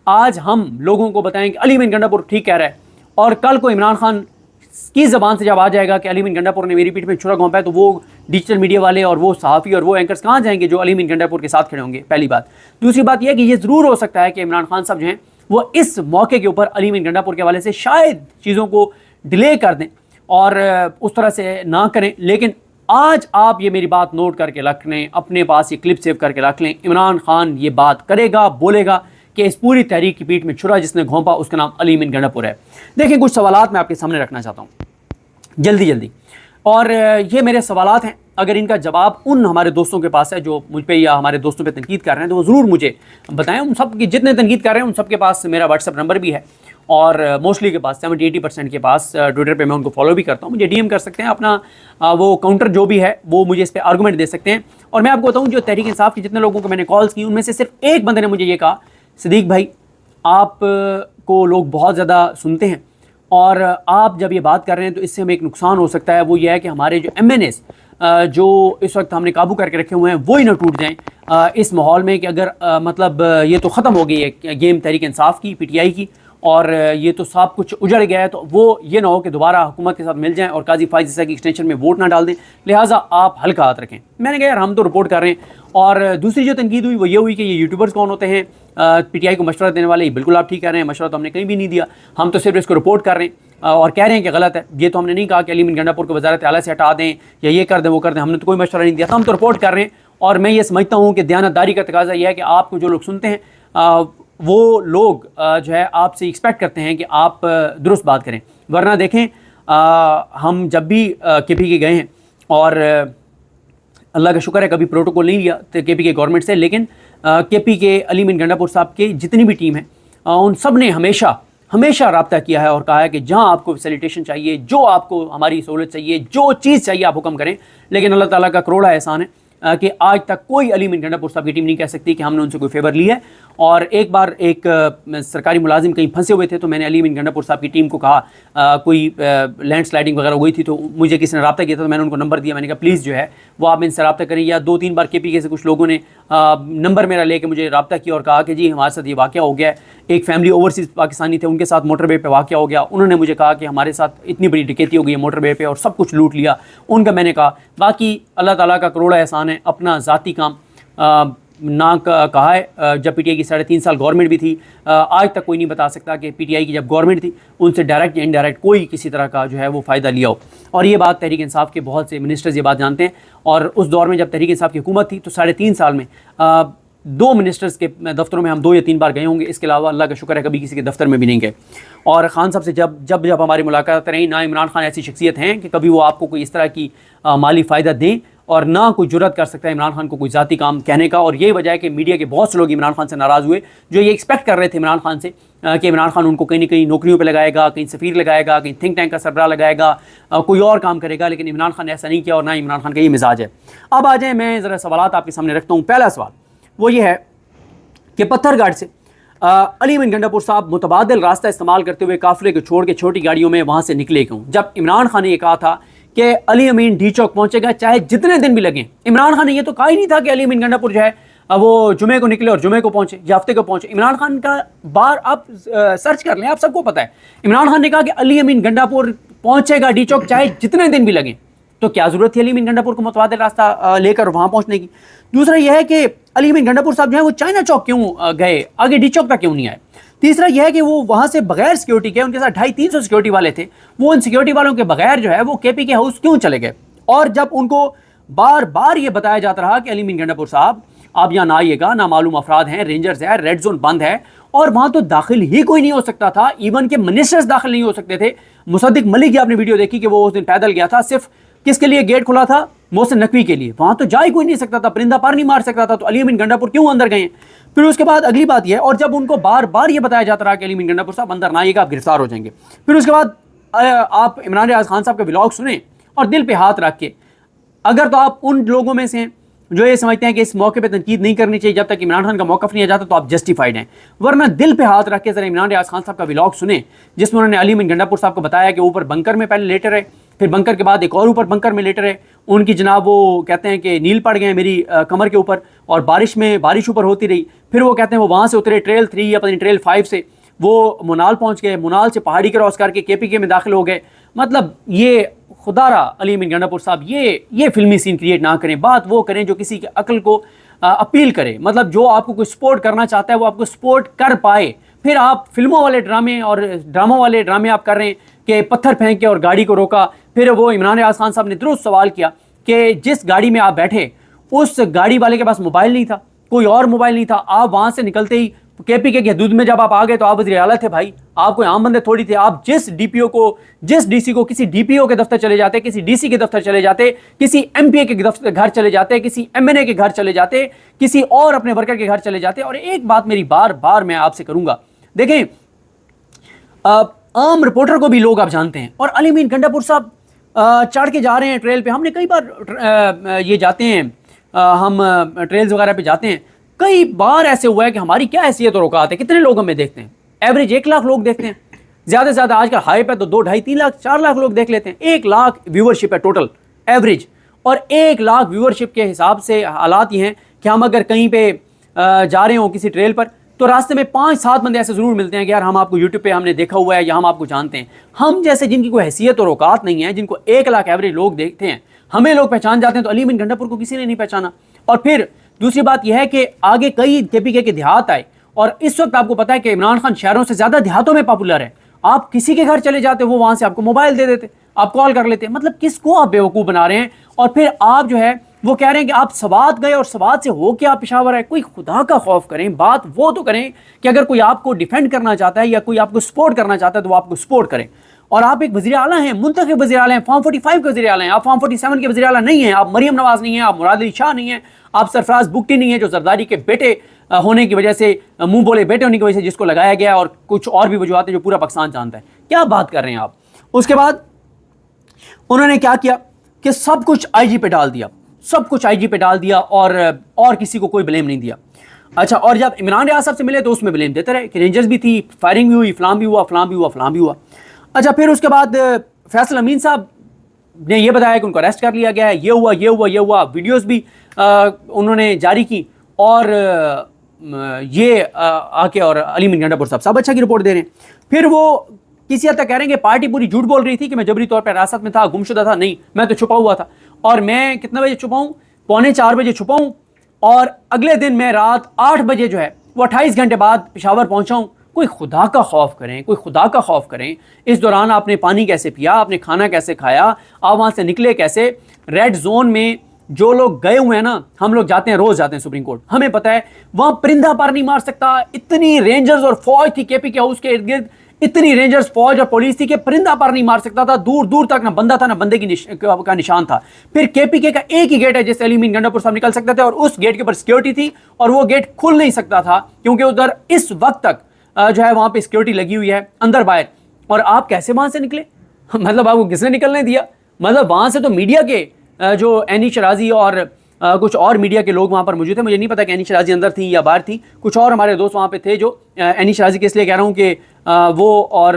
آج ہم لوگوں کو بتائیں کہ علی امین گنڈا پور ٹھیک کہہ رہا ہے، اور کل کو عمران خان کی زبان سے جب آ جائے گا کہ علی امین گنڈا پور نے میری پیٹھ میں چھرا گھونپا ہے، تو وہ ڈیجیٹل میڈیا والے اور وہ صحافی اور وہ اینکرز کہاں جائیں گے جو علی امین گنڈا پور کے ساتھ کھڑے ہوں گے؟ پہلی بات۔ دوسری بات یہ کہ یہ ضرور ہو سکتا ہے کہ عمران خان صاحب جو ہیں وہ اس موقع کے اوپر علی امین گنڈا پور کے حوالے سے شاید چیزوں کو ڈیلے کر دیں اور اس طرح سے نہ کریں، لیکن آج آپ یہ میری بات نوٹ کر کے رکھ لیں، اپنے پاس یہ کلپ سیو کر کے رکھ لیں، عمران خان یہ بات کرے گا، بولے گا کہ اس پوری تحریک کی پیٹھ میں چھرا جس نے گھونپا اس کا نام علی امین گنڈا پور ہے۔ دیکھیں کچھ سوالات میں آپ کے سامنے رکھنا چاہتا ہوں جلدی، اور یہ میرے سوالات ہیں، اگر ان کا جواب ان ہمارے دوستوں کے پاس ہے جو مجھ پہ یا ہمارے دوستوں پہ تنقید کر رہے ہیں تو وہ ضرور مجھے بتائیں۔ ان سب کی جتنے تنقید کر رہے ہیں ان سب کے پاس میرا واٹس ایپ نمبر بھی ہے، اور موسٹلی کے پاس 70-80% کے پاس ٹویٹر پہ میں ان کو فالو بھی کرتا ہوں، مجھے ڈی ایم کر سکتے ہیں، اپنا وہ کاؤنٹر جو بھی ہے وہ مجھے اس پہ آرگومنٹ دے سکتے ہیں۔ اور میں آپ کو بتاؤں جو تحریک انصاف کے جتنے لوگوں کو میں نے کالز کی ان میں سے صرف ایک بندے نے مجھے یہ کہا، صدیق بھائی آپ کو لوگ بہت زیادہ سنتے ہیں اور آپ جب یہ بات کر رہے ہیں تو اس سے ہمیں ایک نقصان ہو سکتا ہے، وہ یہ ہے کہ ہمارے جو ایم این ایز جو اس وقت ہم نے قابو کر کے رکھے ہوئے ہیں وہی نہ ٹوٹ جائیں اس ماحول میں، کہ اگر مطلب یہ تو ختم ہو گئی ہے گیم تحریک انصاف کی، پی ٹی آئی کی، اور یہ تو سب کچھ اجڑ گیا ہے، تو وہ یہ نہ ہو کہ دوبارہ حکومت کے ساتھ مل جائیں اور قاضی فائز عیسیٰ کی ایکسٹینشن میں ووٹ نہ ڈال دیں، لہٰذا آپ ہلکا ہاتھ رکھیں۔ میں نے کہا یار ہم تو رپورٹ کر رہے ہیں۔ اور دوسری جو تنقید ہوئی وہ یہ ہوئی کہ یہ یوٹیوبرز کون ہوتے ہیں پی ٹی آئی کو مشورہ دینے والے؟ بالکل آپ ٹھیک کہہ رہے ہیں، مشورہ تو ہم نے کہیں بھی نہیں دیا، ہم تو صرف اس کو رپورٹ کر رہے ہیں اور کہہ رہے ہیں کہ غلط ہے۔ یہ تو ہم نے نہیں کہا کہ علی امین گنڈا پور کو وزارت اعلیٰ سے ہٹا دیں یا یہ کر دیں وہ کر دیں، ہم نے تو کوئی مشورہ نہیں دیا تھا، ہم تو رپورٹ کر رہے ہیں۔ اور میں یہ سمجھتا ہوں کہ دیانتداری کا تقاضا یہ ہے کہ آپ کو جو لوگ سنتے ہیں وہ لوگ جو ہے آپ سے ایکسپیکٹ کرتے ہیں کہ آپ درست بات کریں، ورنہ دیکھیں ہم جب بھی کے پی کے گئے ہیں اور اللہ کا شکر ہے کبھی پروٹوکول نہیں لیا کے پی کے گورنمنٹ سے، لیکن کے پی کے علی امین گنڈا پور صاحب کے جتنی بھی ٹیم ہے ان سب نے ہمیشہ رابطہ کیا ہے اور کہا ہے کہ جہاں آپ کو فیسیلیٹیشن چاہیے، جو آپ کو ہماری سہولت چاہیے، جو چیز چاہیے آپ حکم کریں، لیکن اللہ تعالیٰ کا کروڑا احسان ہے کہ آج تک کوئی علی امین گنڈا پور صاحب کی ٹیم نہیں کہہ سکتی کہ ہم نے ان سے کوئی فیور لیا ہے۔ اور ایک بار ایک سرکاری ملازم کہیں پھنسے ہوئے تھے تو میں نے علی امین گنڈا پور صاحب کی ٹیم کو کہا، کوئی لینڈ سلائڈنگ وغیرہ ہوئی تھی تو مجھے کسی نے رابطہ کیا تھا تو میں نے ان کو نمبر دیا، میں نے کہا پلیز جو ہے وہ آپ ان سے رابطہ کریں۔ یا 2-3 بار کے پی کے سے کچھ لوگوں نے نمبر میرا لے کے مجھے رابطہ کیا اور کہا کہ جی ہمارے ساتھ یہ واقعہ ہو گیا ہے، ایک فیملی اوورسیز پاکستانی تھے ان کے ساتھ موٹر وے پہ واقعہ ہو گیا، انہوں نے مجھے کہا کہ ہمارے ساتھ اتنی بڑی ڈکیتی ہو گئی ہے موٹر وے پہ اور سب کچھ لوٹ لیا ان کا۔ میں نے کہا باقی اللہ تعالیٰ کا کروڑا احسان ہے، اپنا ذاتی کام نہ کہا ہے۔ جب پی ٹی آئی کی 3.5 سال گورنمنٹ بھی تھی، آج تک کوئی نہیں بتا سکتا کہ پی ٹی آئی کی جب گورنمنٹ تھی ان سے ڈائریکٹ یا انڈائریکٹ کوئی کسی طرح کا جو ہے وہ فائدہ لیا ہو، اور یہ بات تحریک انصاف کے بہت سے منسٹرز یہ بات جانتے ہیں۔ اور اس دور میں جب تحریک انصاف کی حکومت تھی تو 3.5 سال میں 2 منسٹرز کے دفتروں میں ہم 2 یا 3 بار گئے ہوں گے، اس کے علاوہ اللہ کا شکر ہے کبھی کسی کے دفتر میں بھی نہیں گئے۔ اور خان صاحب سے جب ہماری ملاقات رہی، نہ عمران خان ایسی شخصیت ہیں کہ کبھی وہ آپ کو کوئی اس طرح کی مالی فائدہ دیں، اور نہ کوئی جرات کر سکتا ہے عمران خان کو کوئی ذاتی کام کہنے کا۔ اور یہی وجہ ہے کہ میڈیا کے بہت سے لوگ عمران خان سے ناراض ہوئے جو یہ ایکسپیکٹ کر رہے تھے عمران خان سے کہ عمران خان ان کو کہیں نہ کہیں نوکریوں پہ لگائے گا، کہیں سفیر لگائے گا، کہیں تھنک ٹینک کا سربراہ لگائے گا، کوئی اور کام کرے گا، لیکن عمران خان نے ایسا نہیں کیا اور نہ عمران خان کا یہ مزاج ہے۔ اب آ جائیں، میں ذرا سوالات آپ کے سامنے رکھتا ہوں۔ پہلا سوال وہ یہ ہے کہ پتھر گاڑ سے علی امین گنڈا پور صاحب متبادل راستہ استعمال کرتے ہوئے قافلے کو چھوڑ کے چھوٹی گاڑیوں میں وہاں سے نکلے کیوں؟ جب عمران خان نے یہ کہا تھا کہ علی امین ڈی چوک پہنچے گا چاہے جتنے دن بھی لگیں، عمران خان نے یہ تو کہا ہی نہیں تھا کہ علی امین گنڈا پور جو ہے وہ جمعے کو نکلے اور جمعے کو پہنچے یا ہفتے کو پہنچے۔ عمران خان کا بار آپ سرچ کر لیں، آپ سب کو پتہ ہے عمران خان نے کہا کہ علی امین گنڈا پور پہنچے گا ڈی چوک چاہے جتنے دن بھی لگیں، تو کیا ضرورت تھی علی امین گنڈا پور کو متبادل راستہ لے کر وہاں پہنچنے کی؟ دوسرا یہ ہے کہ علی امین گنڈا پور صاحب جو ہے وہ چائنا چوک کیوں گئے، آگے ڈی چوک تک کیوں نہیں آئے؟ تیسرا یہ ہے کہ وہ وہاں سے بغیر سیکیورٹی کے، ان کے ساتھ 250-300 سیکیورٹی والے تھے، وہ ان سیکیورٹی والوں کے بغیر جو ہے وہ کے پی کے ہاؤس کیوں چلے گئے؟ اور جب ان کو بار بار یہ بتایا جاتا رہا کہ علی امین گنڈا پور صاحب آپ یہاں نہ آئیے گا، نامعلوم افراد ہیں، رینجرز ہے، ریڈ زون بند ہے، اور وہاں تو داخل ہی کوئی نہیں ہو سکتا تھا، ایون کہ منسٹرز داخل نہیں ہو سکتے تھے۔ مصدق ملک کی آپ نے ویڈیو دیکھی کہ وہ اس دن پیدل گیا تھا، صرف کس کے لیے گیٹ کھلا تھا؟ محسن نقوی کے لیے، وہاں تو جا ہی کوئی نہیں سکتا تھا، پرندہ پر نہیں مار سکتا تھا، تو علی امین گنڈا پور کیوں اندر گئے ہیں؟ پھر اس کے بعد اگلی بات یہ ہے، اور جب ان کو بار بار یہ بتایا جاتا رہا کہ علی امین گنڈا پور صاحب اندر نہ آئیے گا، آپ گرفتار ہو جائیں گے، پھر اس کے بعد آپ عمران ریاض خان صاحب کا ولاگ سنیں اور دل پہ ہاتھ رکھ کے، اگر تو آپ ان لوگوں میں سے ہیں جو یہ سمجھتے ہیں کہ اس موقع پہ تنقید نہیں کرنی چاہیے جب تک عمران خان کا موقف نہیں آ جاتا، تو آپ جسٹیفائڈ ہیں، ورنہ دل پہ ہاتھ رکھ کے ذرا عمران ریاض خان صاحب کا ولاگ سنیں جس میں انہوں نے علی امین گنڈا پور صاحب کو بتایا کہ اوپر بنکر میں پہلے لیٹر ہے، پھر بنکر کے بعد ایک اور اوپر بنکر میں لیٹر ہے، ان کی جناب وہ کہتے ہیں کہ نیل پڑ گئے میری کمر کے اوپر، اور بارش اوپر ہوتی رہی، پھر وہ کہتے ہیں وہ وہاں سے اترے ٹریل 3 یا پتہ نہیں ٹریل 5 سے وہ منال پہنچ گئے، منال سے پہاڑی کراس کر کے KPK میں داخل ہو گئے. مطلب یہ خدا را علی امین گنڈا صاحب یہ فلمی سین کریٹ نہ کریں، بات وہ کریں جو کسی کی عقل کو اپیل کرے. مطلب جو آپ کو کوئی سپورٹ کرنا چاہتا ہے وہ آپ کو سپورٹ کر پائے. پھر آپ فلموں والے ڈرامے اور ڈراموں والے ڈرامے آپ کر رہے ہیں کہ پتھر پھینک کے اور گاڑی کو روکا. پھر وہ عمران ریاض خان صاحب نے درست سوال کیا کہ جس گاڑی میں آپ بیٹھے اس گاڑی والے کے پاس موبائل نہیں تھا، کوئی اور موبائل نہیں تھا. آپ وہاں سے نکلتے ہی KPK کی حدود میں جب آپ آ گئے تو آپ وزیر اعلیٰ تھے بھائی، آپ کوئی عام بندے تھوڑی تھے. آپ جس DC کو کسی DPO کے دفتر چلے جاتے، کسی DC کے دفتر چلے جاتے، کسی MPA کے گھر چلے جاتے، کسی MNA کے گھر چلے جاتے، کسی اور اپنے ورکر کے گھر چلے جاتے. اور ایک بات میری بار بار میں آپ سے کروں گا، دیکھیں عام رپورٹر کو بھی لوگ آپ جانتے ہیں، اور علی امین گنڈا صاحب چڑھ کے جا رہے ہیں ٹریل پہ. ہم نے کئی بار یہ جاتے ہیں، ہم ٹریلز وغیرہ پہ جاتے ہیں، کئی بار ایسے ہوا ہے کہ ہماری کیا حیثیت اور اوقات ہے. کتنے لوگ ہمیں دیکھتے ہیں؟ ایوریج 1 لاکھ لوگ دیکھتے ہیں، زیادہ سے زیادہ آج کل ہائپ ہے تو 2 ڈھائی 3 لاکھ 4 لاکھ لوگ دیکھ لیتے ہیں. 1 لاکھ ویورشپ ہے ٹوٹل ایوریج. اور 1 لاکھ ویورشپ کے حساب سے حالات یہ ہیں کہ ہم اگر کہیں پہ جا رہے ہوں کسی ٹریل پر تو راستے میں 5-7 بندے ایسے ضرور ملتے ہیں کہ یار ہم آپ کو یوٹیوب پہ ہم نے دیکھا ہوا ہے یا ہم آپ کو جانتے ہیں. ہم جیسے جن کی کوئی حیثیت اور اوقات نہیں ہے، جن کو 1 لاکھ ایوریج لوگ دیکھتے ہیں، ہمیں لوگ پہچان جاتے ہیں، تو علی امین گنڈا کو کسی نے نہیں پہچانا. اور پھر دوسری بات یہ ہے کہ آگے کئی KPK کے دیہات آئے، اور اس وقت آپ کو پتا ہے کہ عمران خان شہروں سے زیادہ دیہاتوں میں پاپولر ہے. آپ کسی کے گھر چلے جاتے، وہ وہاں سے آپ کو موبائل دے دیتے، آپ کال کر لیتے. مطلب کس کو آپ بیوقوف بنا رہے ہیں؟ اور پھر آپ جو ہے وہ کہہ رہے ہیں کہ آپ سوات گئے اور سوات سے ہو کے آپ پشاور آئے. کوئی خدا کا خوف کریں، بات وہ تو کریں کہ اگر کوئی آپ کو ڈیفینڈ کرنا چاہتا ہے یا کوئی آپ کو سپورٹ کرنا چاہتا ہے تو وہ آپ کو سپورٹ کریں. اور آپ ایک وزیر اعلیٰ ہیں، منتخب وزیر اعلیٰ ہیں، فارم 45 کے وزیر اعلیٰ ہیں. آپ فارم 47 کے وزیر اعلیٰ نہیں ہیں، آپ مریم نواز نہیں ہیں، آپ مراد علی شاہ نہیں ہیں، آپ سرفراز بگٹی نہیں ہیں جو زرداری کے بیٹے ہونے کی وجہ سے، منہ بولے بیٹے ہونے کی وجہ سے جس کو لگایا گیا، اور کچھ اور بھی وجوہات ہیں جو پورا پاکستان جانتا ہے. کیا بات کر رہے ہیں آپ؟ اس کے بعد انہوں نے کیا کیا کہ سب کچھ IG پہ ڈال دیا، سب کچھ IG پہ ڈال دیا، اور کسی کو کوئی بلیم نہیں دیا. اچھا، اور جب عمران ریاض صاحب سے ملے تو اس میں بلیم دیتے رہے کہ رینجرز بھی تھی، فائرنگ بھی ہوئی، فلاں بھی ہوا، فلاں بھی ہوا، فلاں بھی ہوا. اچھا، پھر اس کے بعد فیصل امین صاحب نے یہ بتایا کہ ان کو اریسٹ کر لیا گیا ہے، یہ ہوا یہ ہوا یہ ہوا. ویڈیوز بھی انہوں نے جاری کی، اور یہ آ کے اور علی امین گنڈا صاحب سب اچھا کی رپورٹ دے رہے ہیں. پھر وہ کسی حد تک کہہ رہے ہیں کہ پارٹی پوری جھوٹ بول رہی تھی کہ میں جبری طور پر حراست میں تھا، گمشدہ تھا. نہیں، میں تو چھپا ہوا تھا. اور میں کتنے بجے چھپا ہوں؟ 3:45 بجے چھپا ہوں، اور اگلے دن میں رات 8 بجے جو ہے وہ 28 گھنٹے بعد پشاور پہنچا ہوں. کوئی خدا کا خوف کریں، کوئی خدا کا خوف کریں. اس دوران آپ نے پانی کیسے پیا، آپ نے کھانا کیسے کھایا، آپ وہاں سے نکلے کیسے؟ ریڈ زون میں جو لوگ گئے ہوئے ہیں نا، ہم لوگ جاتے ہیں، روز جاتے ہیں سپریم کورٹ، ہمیں پتہ ہے وہاں پرندہ پر نہیں مار سکتا. اتنی رینجرز اور فوج تھی KPK ہاؤس کے ارد گرد، اتنی رینجرز فوج اور پولیس تھی کہ پرندہ پر نہیں مار سکتا تھا. دور دور تک نہ بندہ تھا نہ بندے کا نشان تھا. پھر KPK کا ایک ہی گیٹ ہے جس سے علی امین گنڈا صاحب نکل سکتے تھے، اور اس گیٹ کے اوپر سیکورٹی تھی، اور وہ گیٹ کھل نہیں سکتا تھا کیونکہ ادھر اس وقت تک جو ہے وہاں پہ سیکورٹی لگی ہوئی ہے اندر باہر. اور آپ کیسے وہاں سے نکلے؟ مطلب آپ کو کس نے نکلنے دیا؟ مطلب وہاں سے تو میڈیا کے جو اینی شرازی اور کچھ اور میڈیا کے لوگ وہاں پر موجود تھے. مجھے نہیں پتا کہ اینی شرازی اندر تھی یا باہر تھی. کچھ اور ہمارے دوست وہاں پہ تھے جو اینی شرازی کے اس لیے کہہ رہا ہوں کہ وہ اور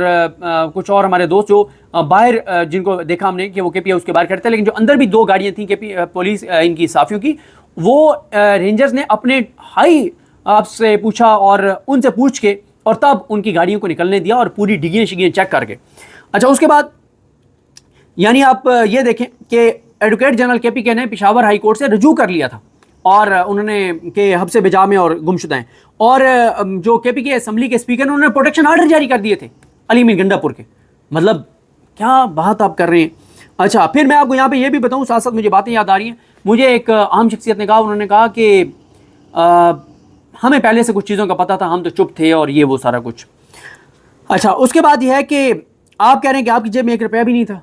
کچھ اور ہمارے دوست جو باہر جن کو دیکھا ہم نے کہ وہ KPK ہاؤس کے باہر کھڑے تھے، لیکن جو اندر بھی 2 گاڑیاں تھیں پولیس ان کی صحافیوں کی، وہ رینجرز نے اپنے ہائی آپ سے پوچھا اور ان سے پوچھ کے اور تب ان کی گاڑیوں کو نکلنے دیا اور پوری ڈگیاں شگیاں چیک کر کے. اچھا، اس کے بعد یعنی آپ یہ دیکھیں کہ ایڈوکیٹ جنرل KPK نے پشاور ہائی کورٹ سے رجوع کر لیا تھا، اور انہوں نے کہ حبس بجا میں اور گمشدہ ہیں. اور جو KPK اسمبلی کے اسپیکر نے انہوں نے پروٹیکشن آرڈر جاری کر دیے تھے علی امین گنڈا کے. مطلب کیا بات آپ کر رہے ہیں. اچھا، پھر میں آپ کو یہاں پہ یہ بھی بتاؤں، ساتھ ساتھ مجھے باتیں یاد آ رہی ہیں. مجھے ایک عام شخصیت نے کہا، انہوں نے کہا کہ ہمیں پہلے سے کچھ چیزوں کا پتہ تھا، ہم تو چپ تھے اور یہ وہ سارا کچھ. اچھا، اس کے بعد یہ ہے کہ آپ کہہ رہے ہیں کہ آپ کی جیب میں 1 روپیہ بھی نہیں تھا.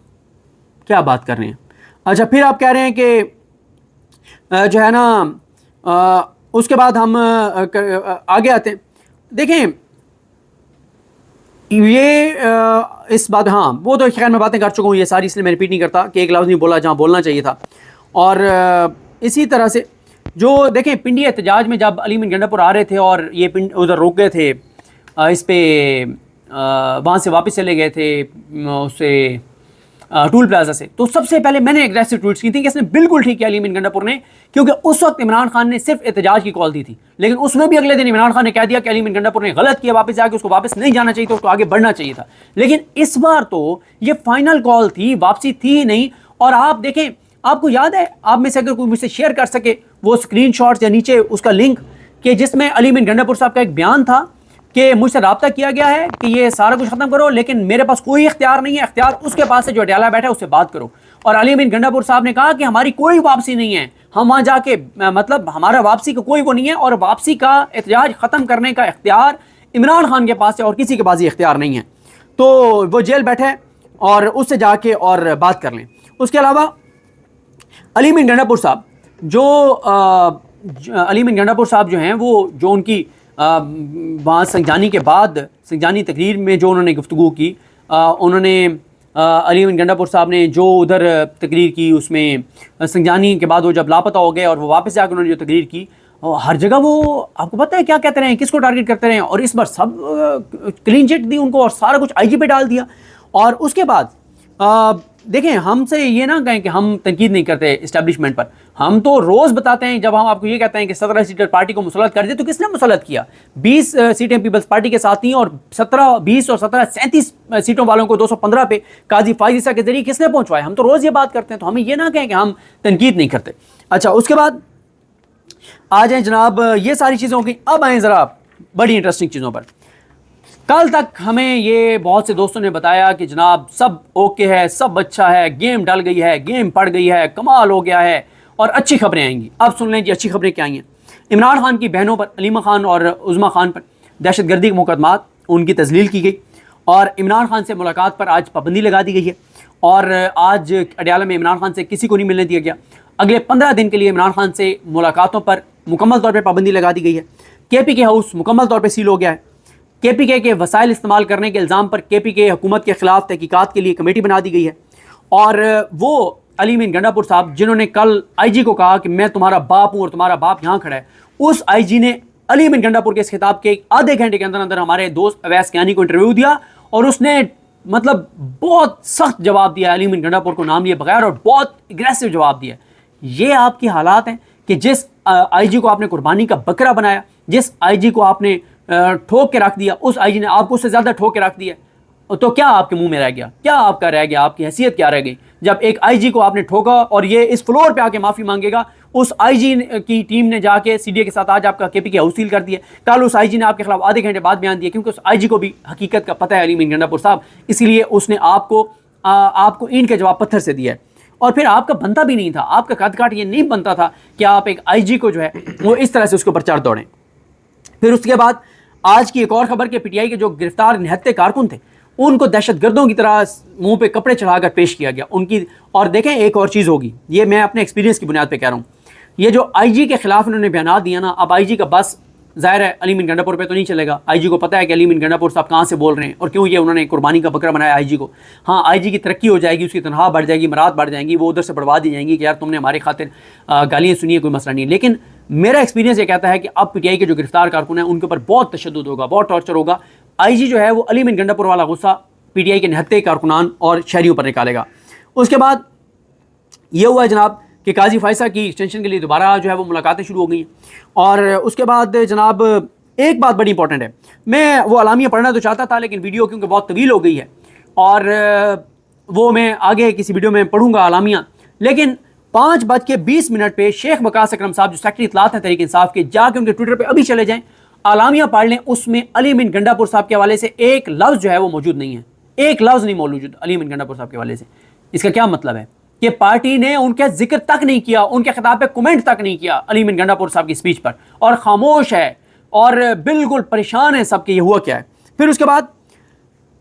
کیا بات کر رہے ہیں. اچھا، پھر آپ کہہ رہے ہیں کہ جو ہے نا اس کے بعد ہم آگے آتے ہیں. دیکھیں یہ اس بات، ہاں وہ تو خیر میں باتیں کر چکا ہوں یہ ساری، اس لیے میں ریپیٹ نہیں کرتا کہ ایک لفظ نہیں بولا جہاں بولنا چاہیے تھا. اور اسی طرح سے جو دیکھیں پنڈی احتجاج میں جب علی امین گنڈا آ رہے تھے اور یہ ادھر روک گئے تھے اس پہ، وہاں سے واپس چلے گئے تھے، اس سے ٹول پلازا سے، تو سب سے پہلے میں نے اگریسو ٹویٹس کی تھی کہ اس نے بالکل ٹھیک کیا علی امین گنڈا پور نے، کیونکہ اس وقت عمران خان نے صرف احتجاج کی کال دی تھی، لیکن اس میں بھی اگلے دن عمران خان نے کہہ دیا کہ علی امین گنڈا پور نے غلط کیا، واپس جا کے اس کو واپس نہیں جانا چاہیے تھا، اس کو آگے بڑھنا چاہیے تھا. لیکن اس بار تو یہ فائنل کال تھی، واپسی تھی ہی نہیں. اور آپ دیکھیں، آپ کو یاد ہے، آپ میں سے اگر کوئی مجھ سے شیئر کر سکے وہ اسکرین شاٹس یا نیچے اس کا لنک، کہ جس میں علی امین گنڈا پور صاحب کا ایک بیان تھا کہ مجھ سے رابطہ کیا گیا ہے کہ یہ سارا کچھ ختم کرو، لیکن میرے پاس کوئی اختیار نہیں ہے، اختیار اس کے پاس ہے جو اڈیالہ بیٹھا ہے، اس سے بات کرو. اور علی امین گنڈا پور صاحب نے کہا کہ ہماری کوئی واپسی نہیں ہے، ہم وہاں جا کے مطلب ہمارا واپسی کا کوئی وہ نہیں ہے، اور واپسی کا احتجاج ختم کرنے کا اختیار عمران خان کے پاس ہے اور کسی کے پاس یہ اختیار نہیں ہے. تو وہ جیل بیٹھے اور اس سے جا کے اور بات کر لیں. اس کے علاوہ علی امین گنڈا پور صاحب علی امین گنڈا پور صاحب جو ہیں، وہ جو ان کی وہاں سنجانی کے بعد سنجانی تقریر میں جو انہوں نے گفتگو کی، انہوں نے علی امین گنڈا پور صاحب نے جو ادھر تقریر کی، اس میں سنجانی کے بعد وہ جب لاپتہ ہو گئے اور وہ واپس جا کے انہوں نے جو تقریر کی، ہر جگہ وہ آپ کو پتہ ہے کیا کہتے رہے ہیں، کس کو ٹارگٹ کرتے رہے ہیں، اور اس بار سب کلین چٹ دی ان کو اور سارا کچھ آئی جی پہ ڈال دیا. اور اس کے بعد دیکھیں، ہم سے یہ نہ کہیں کہ ہم تنقید نہیں کرتے اسٹیبلشمنٹ پر، ہم تو روز بتاتے ہیں. جب ہم آپ کو یہ کہتے ہیں کہ 17 سیٹر پارٹی کو مسلط کر دیا، تو کس نے مسلط کیا؟ 20 سیٹیں پیپلز پارٹی کے ساتھ تھیں، اور 20 اور 17 37 سیٹوں والوں کو 215 پہ قاضی فائز عیسیٰ کے ذریعے کس نے پہنچوایا؟ ہم تو روز یہ بات کرتے ہیں، تو ہمیں یہ نہ کہیں کہ ہم تنقید نہیں کرتے. اچھا، اس کے بعد آ جائیں جناب، یہ ساری چیزیں ہو گئی. اب آئیں ذرا بڑی انٹرسٹنگ چیزوں پر. کل تک ہمیں یہ بہت سے دوستوں نے بتایا کہ جناب سب اوکے ہے، سب اچھا ہے، گیم ڈل گئی ہے، گیم پڑ گئی ہے، کمال ہو گیا ہے اور اچھی خبریں آئیں گی. اب سن لیں جی اچھی خبریں کیا آئی ہیں. عمران خان کی بہنوں پر، علیمہ خان اور عظمیٰ خان پر دہشت گردی کے مقدمات، ان کی تذلیل کی گئی، اور عمران خان سے ملاقات پر آج پابندی لگا دی گئی ہے، اور آج اڈیالہ میں عمران خان سے کسی کو نہیں ملنے دیا گیا. اگلے 15 دن کے لیے عمران خان سے ملاقاتوں پر مکمل طور پہ پابندی لگا دی گئی ہے. کے پی کے ہاؤس مکمل طور پہ سیل ہو گیا ہے. کے پی کے وسائل استعمال کرنے کے الزام پر کے پی کے حکومت کے خلاف تحقیقات کے لیے کمیٹی بنا دی گئی ہے. اور وہ علی امین گنڈا پور صاحب جنہوں نے کل آئی جی کو کہا کہ میں تمہارا باپ ہوں اور تمہارا باپ یہاں کھڑا ہے، اس آئی جی نے علی امین گنڈا پور کے اس خطاب کے آدھے گھنٹے کے اندر اندر ہمارے دوست اویس کیانی کو انٹرویو دیا، اور اس نے مطلب بہت سخت جواب دیا علی امین گنڈا پور کو نام لیے بغیر، اور بہت اگریسو جواب دیا. یہ آپ کی حالات ہیں کہ جس آئی جی کو آپ نے قربانی کا بکرا بنایا، جس آئی جی کو آپ نے ٹھوک کے رکھ دیا، اس آئی جی نے آپ کو اس سے زیادہ ٹھوک کے رکھ دیا. تو کیا آپ کے منہ میں رہ گیا؟ کیا آپ کا رہ گیا؟ آپ کی حیثیت کیا رہ گئی جب ایک آئی جی کو آپ نے ٹھوکا اور یہ اس فلور پہ آ کے معافی مانگے گا؟ اس آئی جی کی ٹیم نے جا کے سی ڈی اے کے ساتھ آج آپ کا کے پی کے ہاؤس سیل کر دیا. کل اس آئی جی نے آپ کے خلاف آدھے گھنٹے بعد بیان دیا، کیونکہ اس آئی جی کو بھی حقیقت کا پتہ ہے علی امین گنڈا پور صاحب، اسی لیے اس نے آپ کو اینٹ کے جواب پتھر سے دیا ہے. اور پھر آپ کا بنتا بھی نہیں تھا، آپ کا قد کاٹ یہ نہیں بنتا تھا کہ آپ ایک آئی جی کو جو ہے وہ اس طرح سے اس کے اوپر چڑھ دوڑیں. پھر اس کے بعد آج کی ایک اور خبر کہ پی ٹی آئی کے جو گرفتار نہتے کارکن تھے، ان کو دہشت گردوں کی طرح منہ پہ کپڑے چڑھا کر پیش کیا گیا ان کی. اور دیکھیں ایک اور چیز ہوگی، یہ میں اپنے ایکسپیرینس کی بنیاد پہ کہہ رہا ہوں، یہ جو آئی جی کے خلاف انہوں نے بیانات دیا نا، اب آئی جی کا بس ظاہر ہے علی امین گنڈا پور پہ تو نہیں چلے گا. آئی جی کو پتہ ہے کہ علی امین گنڈا پور صاحب کہاں سے بول رہے ہیں اور کیوں یہ انہوں نے قربانی کا بکرا بنایا آئی جی کو. ہاں، آئی جی کی ترقی ہو جائے گی، اس کی تنخواہ بڑھ جائے گی، مراد بڑھ جائیں گی، وہ ادھر سے بڑھوا دی جائیں گی کہ یار تم نے ہماری خاطر گالیاں سنی ہے، کوئی مسئلہ نہیں. لیکن میرا ایکسپیرینس یہ کہتا ہے کہ اب پی ٹی آئی کے جو گرفتار کارکن ہیں ان کے اوپر بہت تشدد ہوگا، بہت ٹارچر ہوگا. آئی جی جو ہے وہ علی امین گنڈا پور والا غصہ پی ٹی آئی کے نہتے کارکنان اور شہریوں پر نکالے گا. اس کے بعد یہ ہوا ہے جناب کہ قاضی فائزہ کی ایکسٹینشن کے لیے دوبارہ جو ہے وہ ملاقاتیں شروع ہو گئی ہیں. اور اس کے بعد جناب ایک بات بڑی امپورٹنٹ ہے، میں وہ اعلامیہ پڑھنا تو چاہتا تھا لیکن ویڈیو کیونکہ بہت طویل ہو گئی ہے اور وہ میں آگے کسی ویڈیو میں پڑھوں گا اعلامیہ. لیکن 5:20 پہ شیخ وقاص اکرم صاحب جو سیکرٹری اطلاعات ہیں تحریک انصاف کے، جا کے ان کے ٹویٹر پہ ابھی چلے جائیں، اعلامیہ پڑھ لیں. اس میں علی امین گنڈا پور صاحب کے حوالے سے ایک لفظ جو ہے وہ موجود نہیں ہے، ایک لفظ نہیں موجود علی امین گنڈا پور صاحب کے حوالے سے. اس کا کیا مطلب ہے کہ پارٹی نے ان کے ذکر تک نہیں کیا، ان کے خطاب پہ کومنٹ تک نہیں کیا علی امین گنڈا پور صاحب کی اسپیچ پر، اور خاموش ہے اور بالکل پریشان ہے سب کہ یہ ہوا کیا ہے. پھر اس کے بعد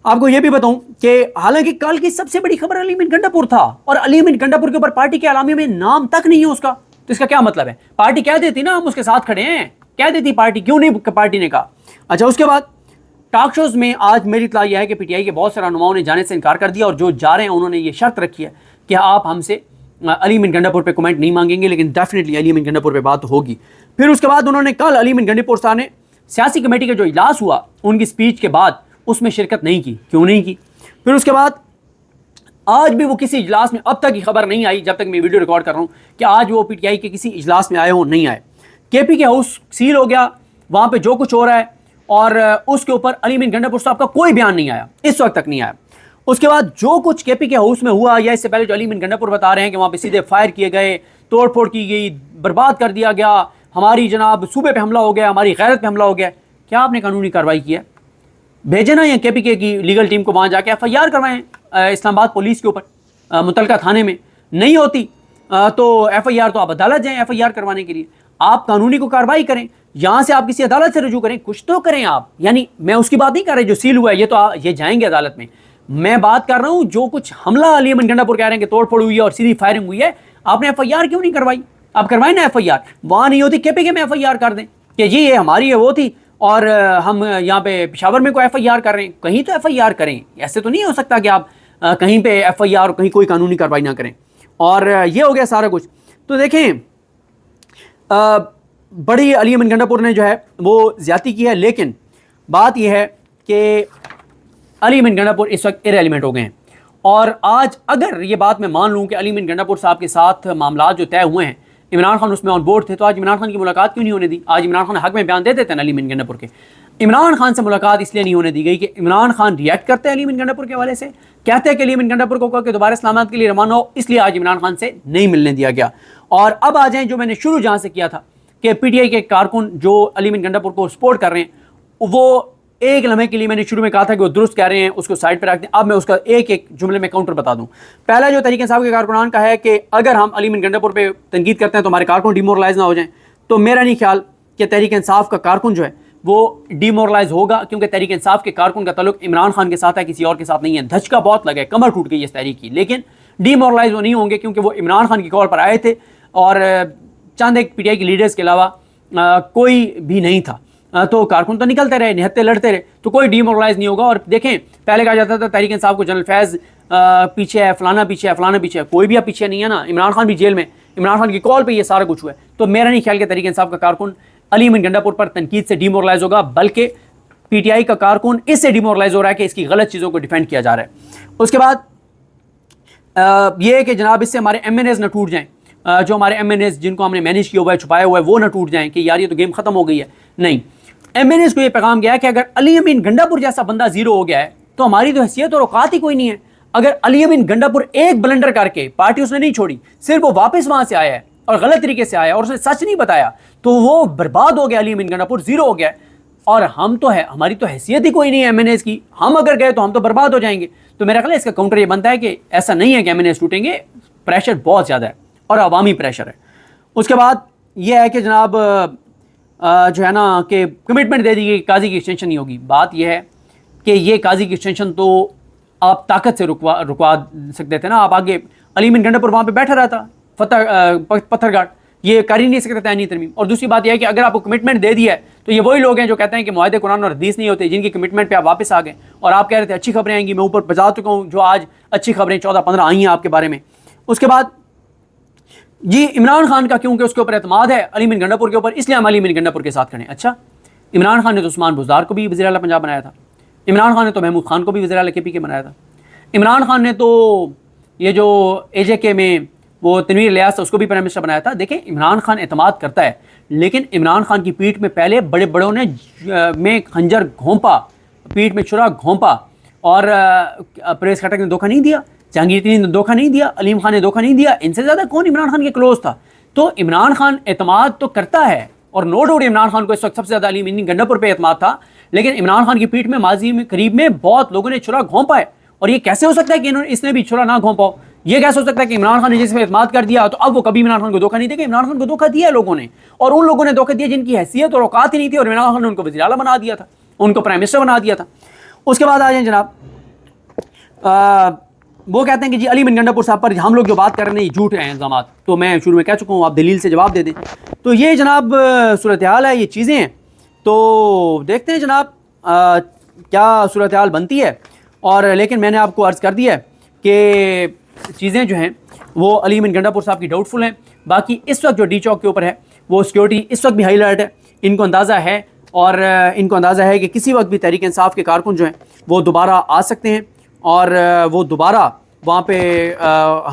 آپ کو یہ بھی بتاؤں کہ حالانکہ کل کی سب سے بڑی خبر علی امین گنڈا پور تھا، اور علی امین گنڈا پور کے اوپر پارٹی کے اعلامیہ میں نام تک نہیں ہے اس کا. تو اس کا کیا مطلب ہے؟ پارٹی کہہ دیتی نا ہم اس کے ساتھ کھڑے ہیں، کہہ دیتی پارٹی، کیوں نہیں پارٹی نے کہا. اچھا، اس کے بعد ٹاک شوز میں آج میری اطلاع یہ ہے کہ پی ٹی آئی کے بہت سے رہنماؤں نے جانے سے انکار کر دیا، اور جو جا رہے ہیں انہوں نے یہ شرط رکھی ہے کہ آپ ہم سے علی امین گنڈا پور پہ کمنٹ نہیں مانگیں گے، لیکن ڈیفینیٹلی علی امین گنڈا پور پہ بات ہوگی. پھر اس کے بعد انہوں نے کل علی امین گنڈا پور صاحب نے سیاسی کمیٹی کا جو اجلاس ہوا ان کی اسپیچ کے بعد اس میں شرکت نہیں کی. کیوں نہیں کی؟ پھر اس کے بعد آج بھی وہ کسی اجلاس میں اب تک کی خبر نہیں آئی جب تک میں ویڈیو ریکارڈ کر رہا ہوں کہ آج وہ پی ٹی آئی کے کسی اجلاس میں آئے ہوں نہیں آئے. کے پی کے ہاؤس سیل ہو گیا, وہاں پہ جو کچھ ہو رہا ہے, اور اس کے اوپر علی امین گنڈا پور صاحب کا کوئی بیان نہیں آیا, اس وقت تک نہیں آیا. اس کے بعد جو کچھ کے پی کے ہاؤس میں ہوا, یا اس سے پہلے جو علی امین گنڈا پور بتا رہے ہیں کہ وہاں پہ سیدھے فائر کیے گئے, توڑ پھوڑ کی گئی, برباد کر دیا گیا, ہماری جناب صوبے پہ حملہ ہو گیا, ہماری غیرت پہ حملہ ہو گیا, کیا آپ نے قانونی کارروائی کی ہے؟ بھیجے نا یہ کے پی کے کی لیگل ٹیم کو وہاں جا کے ایف آئی آر کروائیں اسلام آباد پولیس کے اوپر متعلقہ تھانے میں. نہیں ہوتی تو ایف آئی آر تو آپ عدالت جائیں ایف آئی آر کروانے کے لیے, آپ قانونی کو کارروائی کریں, یہاں سے آپ کسی عدالت سے رجوع کریں, کچھ تو کریں آپ. یعنی میں اس کی بات نہیں کر رہا جو سیل ہوا ہے یہ تو یہ جائیں گے عدالت میں, میں بات کر رہا ہوں جو کچھ حملہ علی امین گنڈا پور کہہ رہے ہیں کہ توڑ پھوڑ ہوئی ہے اور سیدھی فائرنگ ہوئی ہے, آپ نے ایف آئی آر کیوں نہیں کروائی؟ آپ کروائیں نا ایف آئی آر, وہاں نہیں ہوتی کے پی کے میں ایف آئی آر کر دیں کہ جی یہ ہماری ہے وہ تھی, اور ہم یہاں پہ پشاور میں کوئی ایف آئی آر کر رہے ہیں, کہیں تو ایف آئی آر کریں. ایسے تو نہیں ہو سکتا کہ آپ کہیں پہ ایف آئی آر اور کہیں کوئی قانونی کارروائی نہ کریں. اور یہ ہو گیا سارا کچھ. تو دیکھیں بڑی علی امین گنڈا پور نے جو ہے وہ زیادتی کی ہے, لیکن بات یہ ہے کہ علی امین گنڈا پور اس وقت ارریلیونٹ ہو گئے ہیں. اور آج اگر یہ بات میں مان لوں کہ علی امین گنڈا پور صاحب کے ساتھ معاملات جو طے ہوئے ہیں, عمران خان اس میں آن بورڈ تھے, تو آج عمران خان کی ملاقات کیوں نہیں ہونے دی؟ آج عمران خان حق میں بیان دیتے تھے نا علی امین گنڈا پور کے. عمران خان سے ملاقات اس لیے نہیں ہونے دی گئی کہ عمران خان ریئیکٹ کرتے ہیں علی امین گنڈا پور کے حوالے سے, کہتے ہیں کہ علی امین گنڈا پور کو کہ دوبارہ اسلام آباد کے لیے روانہ ہو, اس لیے آج عمران خان سے نہیں ملنے دیا گیا. اور اب آ جائیں جو میں نے شروع جہاں سے کیا تھا کہ پی ٹی آئی کے کارکن جو علی امین گنڈا پور کو سپورٹ کر رہے ہیں, وہ ایک لمحے کے لیے میں نے شروع میں کہا تھا کہ وہ درست کہہ رہے ہیں, اس کو سائڈ پہ رکھ دیں. اب میں اس کا ایک ایک جملے میں کاؤنٹر بتا دوں. پہلا جو تحریک انصاف کے کارکنان کا ہے کہ اگر ہم علی امین گنڈا پور پہ تنقید کرتے ہیں تو ہمارے کارکن ڈیمورلائز نہ ہو جائیں, تو میرا نہیں خیال کہ تحریک انصاف کا کارکن جو ہے وہ ڈیمورلائز ہوگا, کیونکہ تحریک انصاف کے کارکن کا تعلق عمران خان کے ساتھ ہے, کسی اور کے ساتھ نہیں ہے. دھچکا بہت لگا ہے, کمر ٹوٹ گئی اس تحریک کی, لیکن ڈیمورلائز وہ نہیں ہوں گے کیونکہ وہ عمران خان کی کال پر آئے تھے اور چند ایک پی ٹی آئی کے لیڈرز کے علاوہ کوئی بھی نہیں تھا. تو کارکن تو نکلتے رہے, نہتے لڑتے رہے, تو کوئی ڈیمورلائز نہیں ہوگا. اور دیکھیں پہلے کہا جاتا تھا تحریک انصاف کو جنرل فیض پیچھے ہے, فلانا پیچھے ہے, فلانا پیچھے ہے, کوئی بھی اب پیچھے نہیں ہے نا. عمران خان بھی جیل میں, عمران خان کی کال پہ یہ سارا کچھ ہوا ہے. تو میرا نہیں خیال کہ تحریک انصاف کا کارکن علی امین گنڈا پور پر تنقید سے ڈیمورلائز ہوگا, بلکہ پی ٹی آئی کا کارکن اس سے ڈیمورلائز ہو رہا ہے کہ اس کی غلط چیزوں کو ڈیفینڈ کیا جا رہا ہے. اس کے بعد یہ ہے کہ جناب اس سے ہمارے ایم این ایز نہ ٹوٹ جائیں, جو ہمارے ایم این ایز جن کو ہم نے مینیج کیا ہوا ہے, چھپایا ہوا ہے, وہ نہ ٹوٹ جائیں کہ یار یہ تو گیم ختم ہو گئی ہے. نہیں, ایم این ایز کو یہ پیغام گیا ہے کہ اگر علی امین گنڈا پور جیسا بندہ زیرو ہو گیا ہے تو ہماری تو حیثیت اور اوقات ہی کوئی نہیں ہے. اگر علی امین گنڈا پور ایک بلنڈر کر کے, پارٹی اس نے نہیں چھوڑی, صرف وہ واپس وہاں سے آیا ہے اور غلط طریقے سے آیا اور اس نے سچ نہیں بتایا, تو وہ برباد ہو گیا, علی امین گنڈا پور زیرو ہو گیا. اور ہم تو ہے, ہماری تو حیثیت ہی کوئی نہیں ہے ایم این ایز کی, ہم اگر گئے تو ہم تو برباد ہو جائیں گے. تو میرا خیال ہے اس کا کاؤنٹر یہ بنتا ہے کہ ایسا نہیں ہے کہ ایم این ایز ٹوٹیں گے, پریشر بہت زیادہ ہے اور عوامی پریشر ہے. اس کے بعد یہ ہے کہ جناب جو ہے نا کہ کمٹمنٹ دے دی گئی قاضی کی ایکسٹینشن نہیں ہوگی. بات یہ ہے کہ یہ قاضی کی ایکسٹینشن تو آپ طاقت سے رکوا سکتے تھے نا. آپ آگے علی امین گنڈا پور وہاں پہ بیٹھا رہتا, پتھر گھاٹ, یہ کر ہی نہیں سکتے تعینی ترمیم. اور دوسری بات یہ ہے کہ اگر آپ کو کمٹمنٹ دے دیا ہے تو یہ وہی لوگ ہیں جو کہتے ہیں کہ معاہدے قرآن اور حدیث نہیں ہوتے, جن کی کمٹمنٹ پہ آپ واپس آ گئے اور آپ کہہ رہے تھے اچھی خبریں آئیں گی. میں اوپر بتا چکا ہوں جو آج اچھی خبریں 14-15 آئی ہیں آپ کے بارے میں. اس کے بعد جی عمران خان کا کیونکہ اس کے اوپر اعتماد ہے علی امین گنڈا پور کے اوپر, اس لیے ہم علی امین گنڈا پور کے ساتھ کھڑے ہیں. اچھا, عمران خان نے تو عثمان بزدار کو بھی وزیر اعلیٰ پنجاب بنایا تھا, عمران خان نے تو محمود خان کو بھی وزیر اعلیٰ کے پی کے بنایا تھا, عمران خان نے تو یہ جو اے جے کے میں وہ تنویر الیاس تھا اس کو بھی پرائم منسٹر بنایا تھا. دیکھیں عمران خان اعتماد کرتا ہے, لیکن عمران خان کی پیٹھ میں پہلے بڑے بڑوں نے میں خنجر گھونپا, پیٹھ میں چھرا گھونپا, اور پریس کھٹک نے دھوکہ نہیں دیا, جہانگیر ترین نے دھوکہ نہیں دیا, علیم خان نے دھوکہ نہیں دیا. ان سے زیادہ کون عمران خان کے کلوز تھا؟ تو عمران خان اعتماد تو کرتا ہے, اور نو ڈاؤٹ عمران خان کو اس وقت سب سے زیادہ علی امین گنڈا پور پہ اعتماد تھا, لیکن عمران خان کی پیٹھ میں ماضی میں قریب میں بہت لوگوں نے چھرا گھونپا ہے. اور یہ کیسے ہو سکتا ہے کہ اس نے بھی چھرا نہ گھونپا؟ یہ کیسے ہو سکتا ہے کہ عمران خان نے جس پہ اعتماد کر دیا تو اب وہ کبھی عمران خان کو دھوکہ نہیں دے گا؟ عمران خان کو دھوکہ دیا ہے لوگوں نے, اور ان لوگوں نے دھوکہ دیا جن کی حیثیت اور اوقات ہی نہیں تھی, اور عمران خان نے ان کو وزیر اعلیٰ بنا دیا تھا, ان کو پرائم منسٹر بنا دیا تھا. اس کے بعد آ جائیں جناب, وہ کہتے ہیں کہ جی علی امین گنڈا پور صاحب پر ہم لوگ جو بات کر رہے ہیں یہ جھوٹ ہیں الزامات. تو میں شروع میں کہہ چکا ہوں, آپ دلیل سے جواب دے دیں. تو یہ جناب صورتحال ہے, یہ چیزیں ہیں. تو دیکھتے ہیں جناب کیا صورتحال بنتی ہے. اور لیکن میں نے آپ کو عرض کر دیا ہے کہ چیزیں جو ہیں وہ علی امین گنڈا پور صاحب کی ڈاؤٹ فل ہیں. باقی اس وقت جو ڈی چوک کے اوپر ہے وہ سیکیورٹی اس وقت بھی ہائی الرٹ ہے. ان کو اندازہ ہے, اور ان کو اندازہ ہے کہ کسی وقت بھی تحریک انصاف کے کارکن جو ہیں وہ دوبارہ آ سکتے ہیں, اور وہ دوبارہ وہاں پہ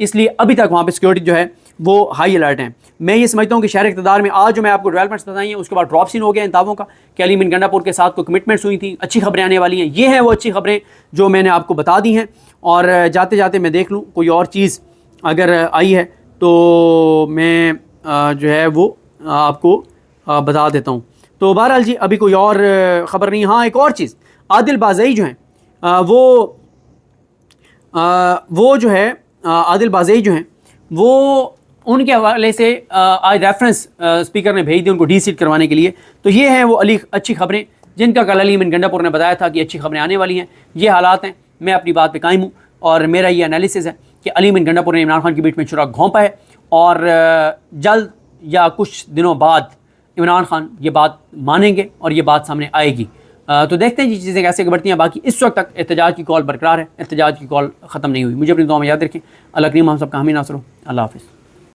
اس لیے ابھی تک وہاں پہ سیکورٹی جو ہے وہ ہائی الرٹ ہیں۔ میں یہ سمجھتا ہوں کہ شہر اقتدار میں آج جو میں آپ کو ڈیولپمنٹس بتائی ہیں اس کے بعد ڈراپ سین ہو گیا ان دعووں کا کہ علی امین گنڈا پور کے ساتھ کوئی کمٹمنٹس ہوئی تھیں، اچھی خبریں آنے والی ہیں۔ یہ ہیں وہ اچھی خبریں جو میں نے آپ کو بتا دی ہیں، اور جاتے جاتے میں دیکھ لوں کوئی اور چیز اگر آئی ہے تو میں جو ہے وہ آپ کو بتا دیتا ہوں۔ تو بہرحال جی ابھی کوئی اور خبر نہیں۔ ہاں ایک اور چیز، عادل بازئی جو ہیں وہ جو ہے عادل بازئی جو ہیں وہ ان کے حوالے سے آج ریفرنس اسپیکر نے بھیج دی ان کو ڈی سیٹ کروانے کے لیے۔ تو یہ ہیں وہ اچھی خبریں جن کا کل علی امین گنڈا پور نے بتایا تھا کہ اچھی خبریں آنے والی ہیں۔ یہ حالات ہیں، میں اپنی بات پہ قائم ہوں، اور میرا یہ انالیسز ہے کہ علی امین گنڈا پور نے عمران خان کے بیٹ میں چھرا گھونپا ہے، اور جلد یا کچھ دنوں بعد عمران خان یہ بات مانیں گے اور یہ بات سامنے آئے گی۔ تو دیکھتے ہیں جی چیزیں کیسے بڑھتی ہیں۔ باقی اس وقت تک احتجاج کی کال برقرار ہے، احتجاج کی کال ختم نہیں ہوئی۔ مجھے اپنی دعا میں یاد رکھیں۔ اللہ کریم ہم سب کا حامی ناصر ہو۔ اللہ حافظ۔